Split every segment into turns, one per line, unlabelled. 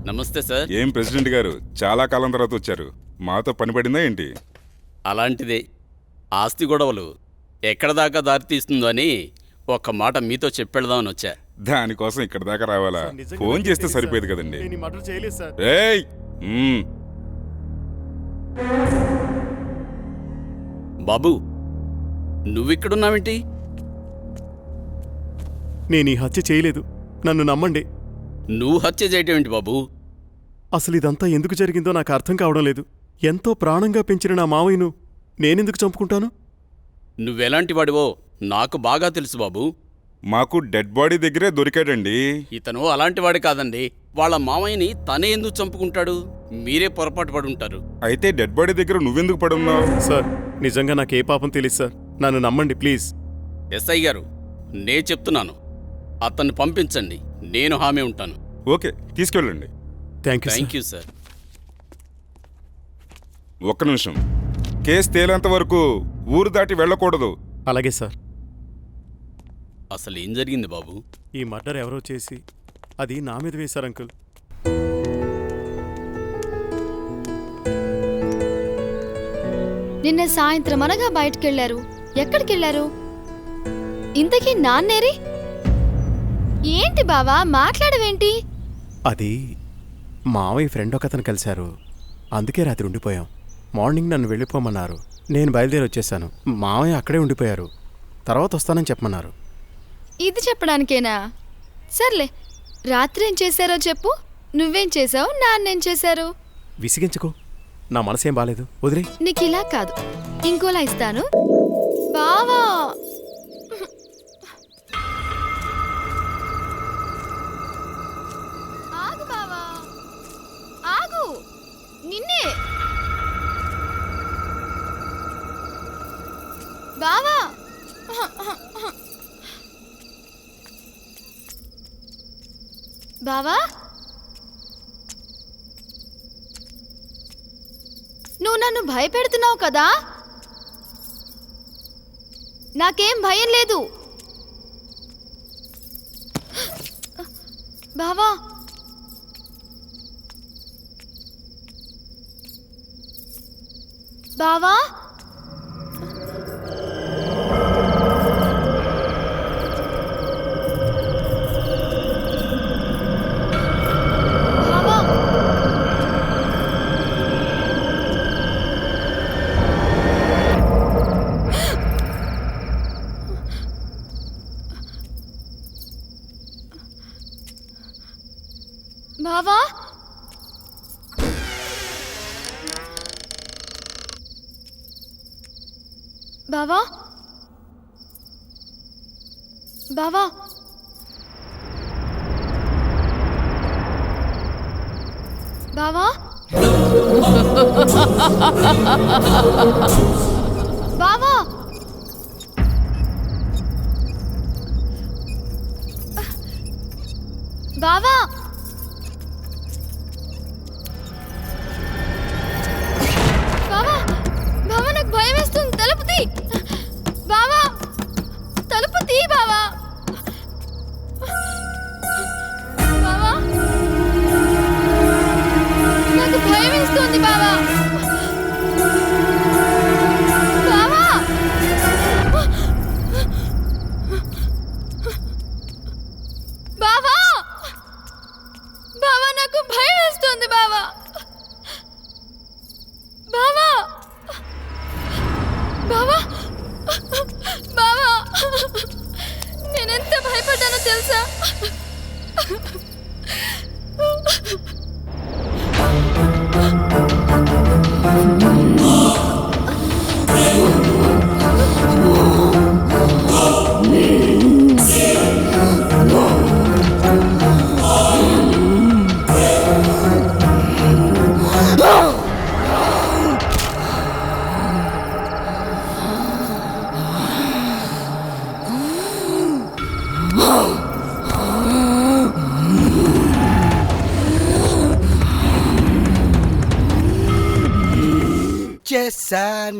నమస్తే సార్.
ఏం ప్రెసిడెంట్ గారు చాలా కాలం తర్వాత వచ్చారు. మాతో పని పడిందా ఏంటి?
అలాంటిదే. ఆస్తి గొడవలు ఎక్కడ దాకా దారితీస్తుందో అని ఒక్క మాట మీతో చెప్పెడదామని వచ్చా.
దానికోసం ఇక్కడ దాకా రావాలా? ఫోన్ చేస్తే సరిపోయేది కదండి.
నేను ఈ మర్డర్ చేయలేదు సార్.
ఏయ్
బాబు, నువ్విక్కడున్నావేంటి?
నేను ఈ హత్య చేయలేదు, నన్ను నమ్మండి.
నువ్వు హత్య చేయటం ఏంటి బాబు?
అసలు ఇదంతా ఎందుకు జరిగిందో నాకు అర్థం కావడం లేదు. ఎంతో ప్రాణంగా పెంచిన నా మావయ్యను నేనెందుకు చంపుకుంటాను?
నువ్వెలాంటి వాడివో నాకు బాగా తెలుసు బాబు.
మాకు డెడ్ బాడీ దగ్గరే దొరికాడండి.
ఇతను అలాంటి వాడి కాదండి. వాళ్ళ మామయ్యని తనే ఎందుకు చంపుకుంటాడు? మీరే పొరపాటు పడి ఉంటారు.
అయితే డెడ్ బాడీ దగ్గర నువ్వెందుకు పడున్నావు?
సార్, నిజంగా నాకే పాపం తెలియదు సార్, నన్ను నమ్మండి ప్లీజ్.
ఎస్ఐ గారు, నే చెప్తున్నాను, అతన్ని పంపించండి. నేను హామీ ఉంటాను.
ఓకే, తీసుకెళ్ళండి.
Thank you sir.
ఒక్క నిమిషం. కేసు తేలేంత వరకు ఊరు దాటి వెళ్ళకూడదు.
అలాగే సార్.
అసలు ఏం జరిగింది బాబు?
ఈ మర్డర్ ఎవరో చేసి అది నా మీద వేశారు అంకుల్.
నిన్న సాయంత్రం అనగా బయటకెళ్లారు. ఎక్కడికెళ్లారు? ఇంతకీ నాన్నేరి? ఏంటి బావా మాట్లాడవేంటి?
అది మావయ్య ఫ్రెండ్ ఒకతను కలిశారు, అందుకే రాత్రి ఉండిపోయాం. మార్నింగ్ నన్ను వెళ్ళిపోమన్నారు. నేను బయలుదేరి వచ్చేసాను. మావయ్య అక్కడే ఉండిపోయారు. తర్వాత వస్తానని చెప్పమన్నారు.
ఇది చెప్పడానికేనా? సర్లే, రాత్రి ఏం చేశారో చెప్పు. నువ్వేం చేసావు, నాన్నేం చేశారు?
విసిగించుకో, నా మనసేం బాలేదు, వదిలే.
నీకు ఇలా కాదు, ఇంకోలా ఇస్తాను బావా. ఆగు బావా, ఆగు. నిన్నే బావా. బావా, నువ్వు నన్ను భయపెడుతున్నావు కదా? నాకేం భయం లేదు బావా. బావా, బావా, బావా, బావా, బావా, బావా, బావా, బావా, బావా, నాకు భయం వేస్తుంది. తలుపు తీ బావా, తలుపు తీ బావా. బావా, నాకు భయం వేస్తుంది బావా. బావా, బావా, బావా, నాకు భయం వేస్తుంది బావా. బావా, బావా, బావా, నేనెంత భయపడ్డానో తెలుసా?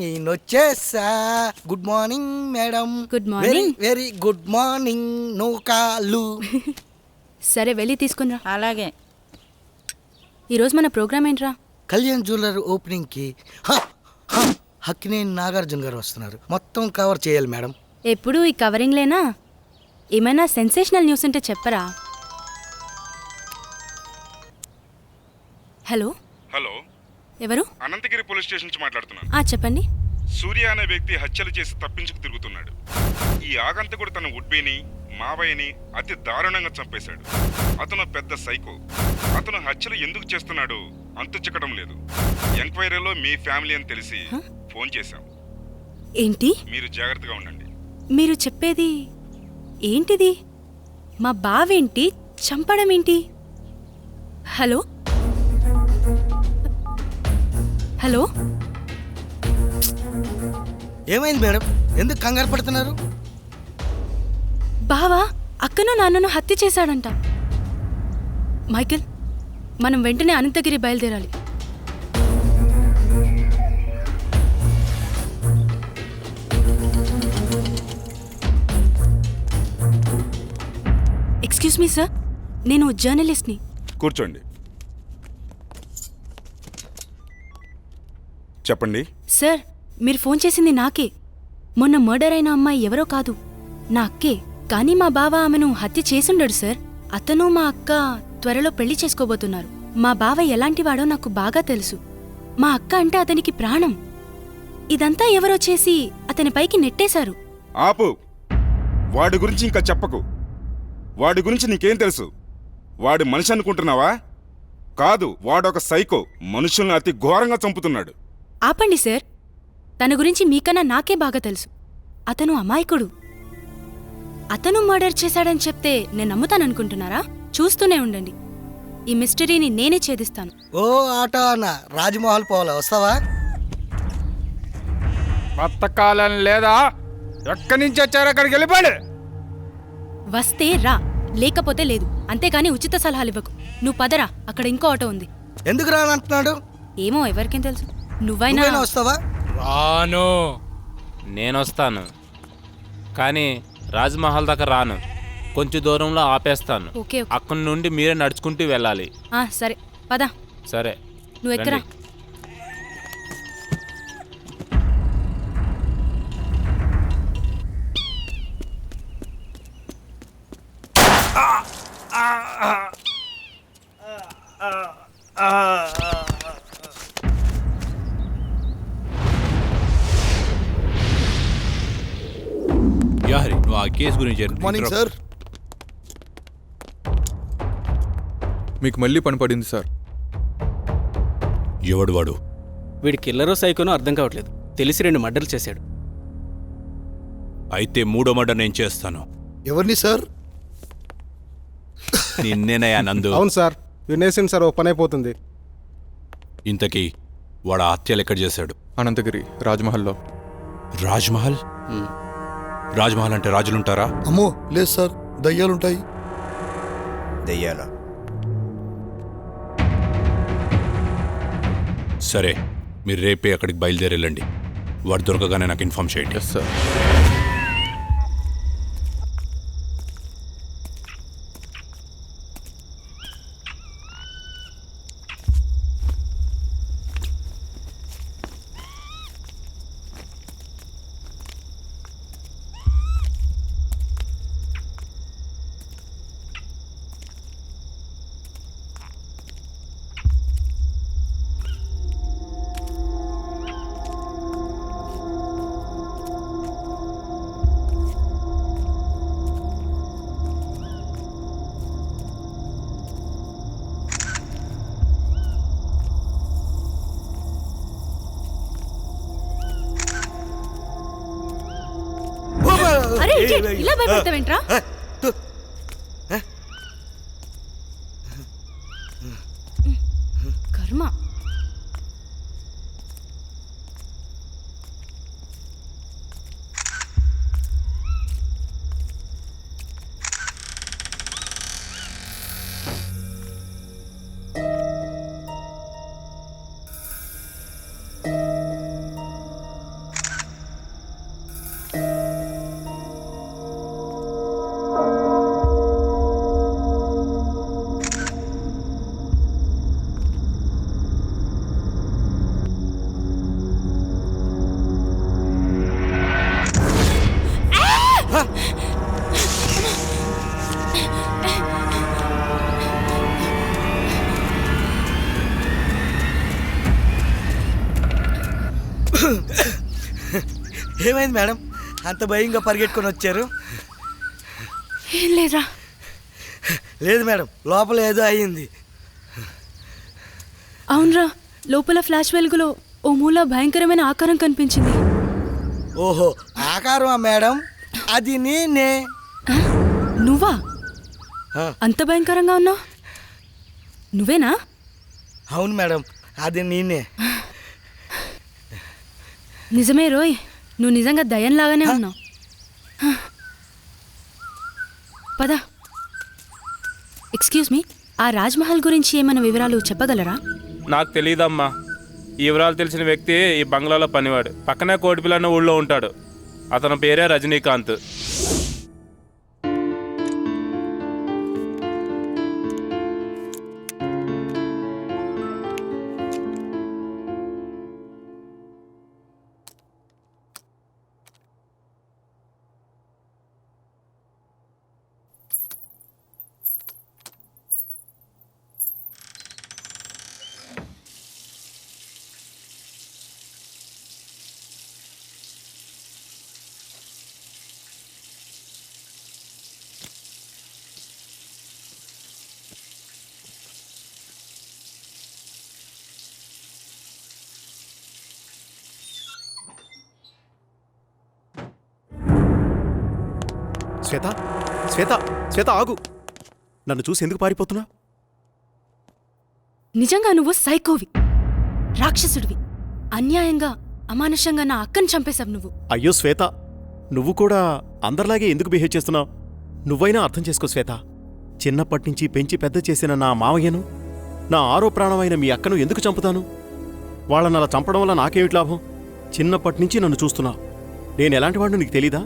నేనొచ్చేసా. Good morning madam.
Good morning.
Very good morning. No call.
సరే వెళ్ళి తీసుకున్నా.
అలాగే.
ఈరోజు మన ప్రోగ్రామ్ ఏంట్రా?
కళ్యాణ్ జ్యువెలరీ ఓపెనింగ్కి హక్కినేని నాగార్జున గారు వస్తున్నారు. మొత్తం కవర్ చేయాలి మేడం.
ఎప్పుడూ ఈ కవరింగ్లేనా? ఏమైనా సెన్సేషనల్ న్యూస్ ఉంటే చెప్పరా? హలో
హలో,
ఎవరు?
అనంతగిరి పోలీస్ స్టేషన్ నుంచి మాట్లాడుతున్నాను.
చెప్పండి.
సూర్య అనే వ్యక్తి హత్యలు చేసి తప్పించుకు తిరుగుతున్నాడు. ఈ ఆగంతకుడు తన ఉడ్బీని మావయ్యని అతి దారుణంగా చంపేశాడు. అతను పెద్ద సైకో. అతను హత్యలు ఎందుకు చేస్తున్నాడో అంతు చిక్కడం లేదు. ఎంక్వైరీలో మీ ఫ్యామిలీ అని తెలిసి ఫోన్ చేశాం.
ఏంటి
మీరు జాగ్రత్తగా ఉండండి.
మీరు చెప్పేది? ఏంటిది? మా బావేంటి చంపడం ఏంటి? హలో హలో,
ఏమైంది మేడం? ఎందుకు కంగారు పడుతున్నారు?
బావా అక్కను నాన్నను హత్య చేశాడంట. మైకేల్, మనం వెంటనే అనంతగిరి బయలుదేరాలి. ఎక్స్క్యూజ్ మీ సార్, నేను జర్నలిస్ట్ని.
కూర్చోండి. చెప్పండి.
సార్, మీరు ఫోన్ చేసింది నాకే. మొన్న మర్డర్ అయిన అమ్మాయి ఎవరో కాదు, నా అక్కే. కానీ మా బావ ఆమెను హత్య చేసుండడు సార్. అతను మా అక్క త్వరలో పెళ్లి చేసుకోబోతున్నారు. మా బావ ఎలాంటివాడో నాకు బాగా తెలుసు. మా అక్క అంటే అతనికి ప్రాణం. ఇదంతా ఎవరో చేసి అతని పైకి నెట్టేశారు.
ఆపు. వాడి గురించి ఇంకా చెప్పకు. వాడి గురించి నీకేం తెలుసు? వాడి మనిషి అనుకుంటున్నావా? కాదు, వాడొక సైకో. మనుషుల్ని అతి ఘోరంగా చంపుతున్నాడు.
ఆపండి సార్, తన గురించి మీకన్నా నాకే బాగా తెలుసు. అతను అమాయకుడు. అతను మర్డర్ చేశాడని చెప్తే నేను నమ్ముతాననుకుంటున్నారా? చూస్తూనే ఉండండి, ఈ మిస్టరీని నేనే ఛేదిస్తాను.
ఓ ఆటో అన్న, రాజ్మహల్ పోవాలా, వస్తావా?
బతకాలని లేదా? ఎక్కడి నుంచి వచ్చారో అక్కడికి వెళ్ళిపోండి.
వస్తే రా, లేకపోతే లేదు. అంతేగాని ఉచిత సలహాలు ఇవ్వకు. నువ్వు పదరా, అక్కడ ఇంకో ఆటో ఉంది.
ఎందుకు రానంటున్నాడు?
ఏమో, ఎవరికేం తెలుసు. నువ్వైనా
వస్తావా?
రాను. నేనొస్తాను, కానీ రాజ్మహల్ దాకా రాను. కొంచెం దూరంలో ఆపేస్తాను.
Okay, okay.
అక్కడి నుండి మీరే నడుచుకుంటూ వెళ్ళాలి.
సరే పద.
సరే,
నువ్వు ఎక్కరా.
రండి.
యాహరి, నువ్వు ఆ కేసు గురించి
మార్నింగ్ సార్. మీకు మళ్ళీ పని పడింది సార్.
ఎవడు వాడు?
వీడి కిల్లరో సైకోనో అర్థం కావట్లేదు. తెలిసి 2 మర్డర్లు చేశాడు.
అయితే 3వ మర్డర్ నేను చేస్తాను.
ఎవరిని సార్?
నిన్నేనయ్యా నందు.
అవును సార్, వినేసింది సార్. ఓ పని అయిపోతుంది.
ఇంతకీ వాడు ఆ హత్యలు ఎక్కడ చేశాడు?
అనంతగిరి రాజ్మహల్లో.
రాజ్మహల్? రాజ్మహల్ అంటే రాజులుంటారా?
అమ్మో లేదు సార్, దయ్యాలుంటాయి.
దయ్యాల? సరే, మీరు రేపే అక్కడికి బయలుదేరి వెళ్ళండి. వాడు దొరకగానే నాకు ఇన్ఫార్మ్ చేయండి.
Yes sir.
అరే ఇలా భయపడతావేంట్రా? కర్మ.
ఏమైంది మేడం, అంత భయంగా పరిగెట్టుకొని వచ్చారు?
ఏం లేదురా.
లేదు మేడం, లోపల ఏదో అయ్యింది.
అవునరా, లోపల ఫ్లాష్ వెలుగులో ఓ మూల భయంకరమైన ఆకారం కనిపించింది.
ఓహో, ఆకారమా మేడం? అది నేనే.
ఆ? నువ్వా?
ఆ,
అంత భయంకరంగా ఉన్నావు? నువ్వేనా?
అవును మేడం, అది నేనే.
నిజమే రోయ్, నువ్వు నిజంగా దయ్యంలాగానే ఉన్నావు. పద. ఎక్స్క్యూజ్ మీ, ఆ రాజ్మహల్ గురించి ఏమైనా వివరాలు చెప్పగలరా?
నాకు తెలియదమ్మా. ఈ వివరాలు తెలిసిన వ్యక్తి ఈ బంగ్లాలో పనివాడు. పక్కనే కోటిపిల్ల అన్న ఊళ్ళో ఉంటాడు. అతని పేరే రజనీకాంత్.
శ్వేత, శ్వేత, శ్వేత ఆగు. నన్ను చూసి ఎందుకు పారిపోతున్నా?
నిజంగా నువ్వు సైకోవి, రాక్షసుడివి. అన్యాయంగా అమానుషంగా నా అక్కని చంపేశావు నువ్వు.
అయ్యో శ్వేత, నువ్వు కూడా అందరిలాగే ఎందుకు బిహేవ్ చేస్తున్నావు? నువ్వైనా అర్థం చేసుకో శ్వేత. చిన్నప్పటినుంచి పెంచి పెద్ద చేసిన నా మావయ్యను, నా ఆరో ప్రాణమైన మీ అక్కను ఎందుకు చంపుతాను? వాళ్ళని అలా చంపడం వల్ల నాకేమిటి లాభం? చిన్నప్పటినుంచి నన్ను చూస్తున్నావు. నేనెలాంటి వాడిని నీకు తెలీదా?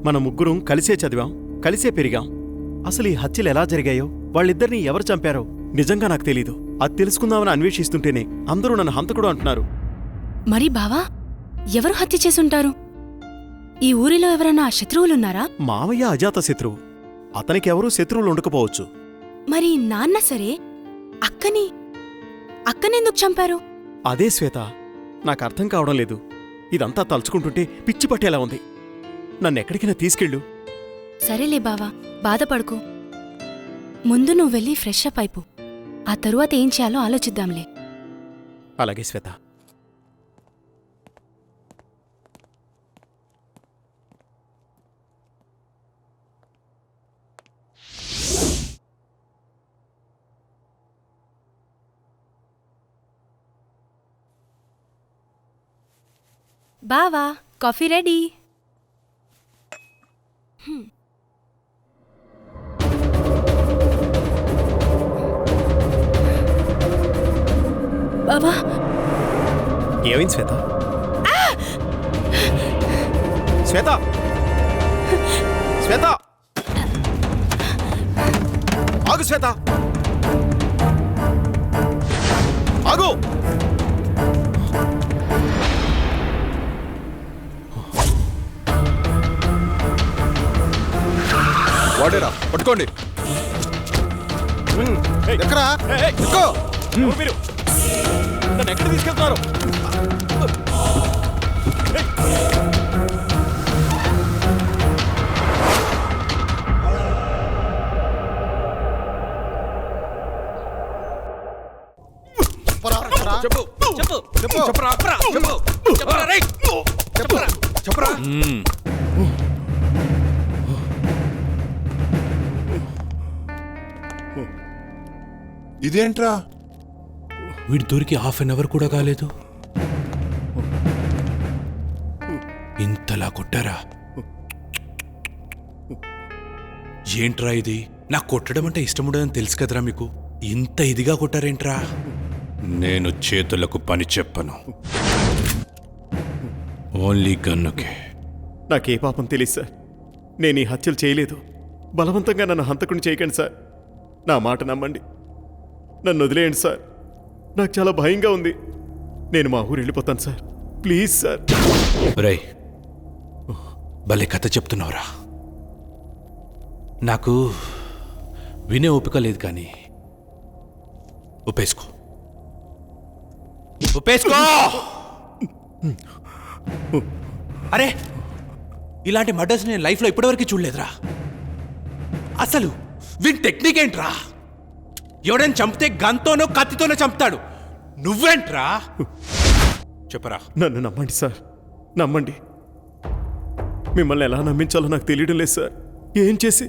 మన ముగ్గురం కలిసే చదివాం, కలిసే పెరిగాం. అసలు ఈ హత్యలు ఎలా జరిగాయో, వాళ్ళిద్దరినీ ఎవరు చంపారో నిజంగా నాకు తెలీదు. అది తెలుసుకుందామని అన్వేషిస్తుంటేనే అందరూ నన్ను హంతకుడు అంటున్నారు.
మరి బావా, ఎవరు హత్య చేసుంటారు? ఈ ఊరిలో ఎవరన్నా శత్రువులున్నారా?
మావయ్య అజాత శత్రువు. అతనికెవరూ శత్రువులు ఉండకపోవచ్చు.
మరి నాన్న సరే, అక్కనెందుకు చంపారు?
అదే శ్వేత, నాకు అర్థం కావడం లేదు. ఇదంతా తలుచుకుంటుంటే పిచ్చి పట్టేలా ఉంది. నన్నెక్కడికైనా తీసుకెళ్ళు.
సరేలే బావా, బాధపడుకో. ముందు నువ్వు వెళ్ళి ఫ్రెష్ అప్ అయిపో. ఆ తరువాత ఏం చేయాలో ఆలోచిద్దాంలే.
అలాగే శ్వేత.
బావా, కాఫీ రెడీ. బావా,
ఏమైంది శ్వేత? శ్వేత, శ్వేత, ఆగు శ్వేత, ఆగు.
వాడేరా, పట్టుకోండి. ఎక్కరా?
మీరు నన్ను ఎక్కడ తీసుకెళ్తున్నారు?
చెప్పు, చెప్పు, చెప్పరా, చెప్పరా, చెప్పరా.
ఇదేంట్రా, వీడి దొరికి హాఫ్ అన్ అవర్ కూడా కాలేదు, ఇంతలా కొట్టారా? ఏంట్రా ఇది? నాకు కొట్టడం అంటే ఇష్టముండదని తెలుసు కదరా మీకు. ఇంత ఇదిగా కొట్టారేంట్రా? నేను చేతులకు పని చెప్పను, ఓన్లీ గన్నుకే.
నాకే పాపం తెలియదు సార్. నేను ఈ హత్యలు చేయలేదు. బలవంతంగా నన్ను హంతకుని చేయకండి సార్. నా మాట నమ్మండి. నన్ను వదిలేయండి సార్. నాకు చాలా భయంగా ఉంది. నేను మా ఊరు వెళ్ళిపోతాను సార్. Please sir.
రై, భలే కథ చెప్తున్నావురా. నాకు వినే ఓపిక లేదు, కానీ ఒప్పేసుకో. అరే ఇలాంటి మర్డర్స్ నేను లైఫ్లో ఇప్పటివరకు చూడలేదురా. అసలు వీని టెక్నిక్ ఏంట్రా? ఎవడైనా చంపితే గన్తోనో కత్తితోనో చంపుతాడు, నువ్వేంట్రా? చెప్పరా.
నన్ను నమ్మండి సార్, నమ్మండి. మిమ్మల్ని ఎలా నమ్మించాలో నాకు తెలియడం లేదు సార్. ఏం చేసి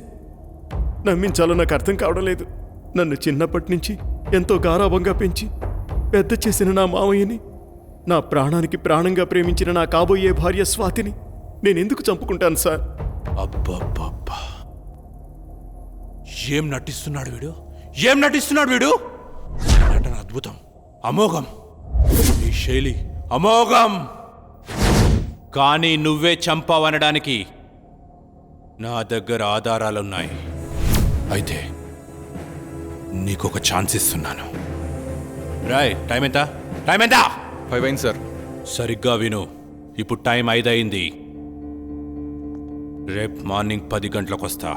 నమ్మించాలో నాకు అర్థం కావడం లేదు. నన్ను చిన్నప్పటి నుంచి ఎంతో గారాభంగా పెంచి పెద్ద చేసిన నా మావయ్యని, నా ప్రాణానికి ప్రాణంగా ప్రేమించిన నా కాబోయే భార్య స్వాతిని నేనెందుకు చంపుకుంటాను సార్?
అబ్బబ్బబ్బా, ఏం నటిస్తున్నాడు వీడు, ఏం నటిస్తున్నాడు వీడు! నటన అద్భుతం, అమోఘం. ఈ శైలి అమోఘం. కానీ నువ్వే చంపావనడానికి నా దగ్గర ఆధారాలున్నాయి. అయితే నీకొక ఛాన్స్ ఇస్తున్నాను. రాయ్, టైం ఎంత? టైం ఎంత?
5 అయింది సార్.
సరిగ్గా విను. ఇప్పుడు టైం 5 అయింది. రేపు మార్నింగ్ 10 గంటలకు వస్తా.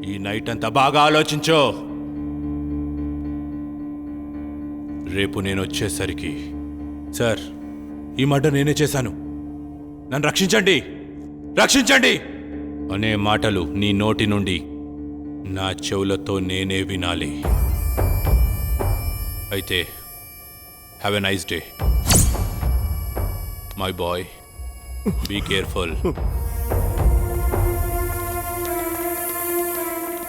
ఈ నైట్ అంతా బాగా ఆలోచించో. రేపు నేను వచ్చేసరికి, సార్ ఈ మర్డర్ నేనే చేశాను, నన్ను రక్షించండి, రక్షించండి అనే మాటలు నీ నోటి నుండి నా చెవులతో నేనే వినాలి. అయితే have a nice day my boy. Be careful.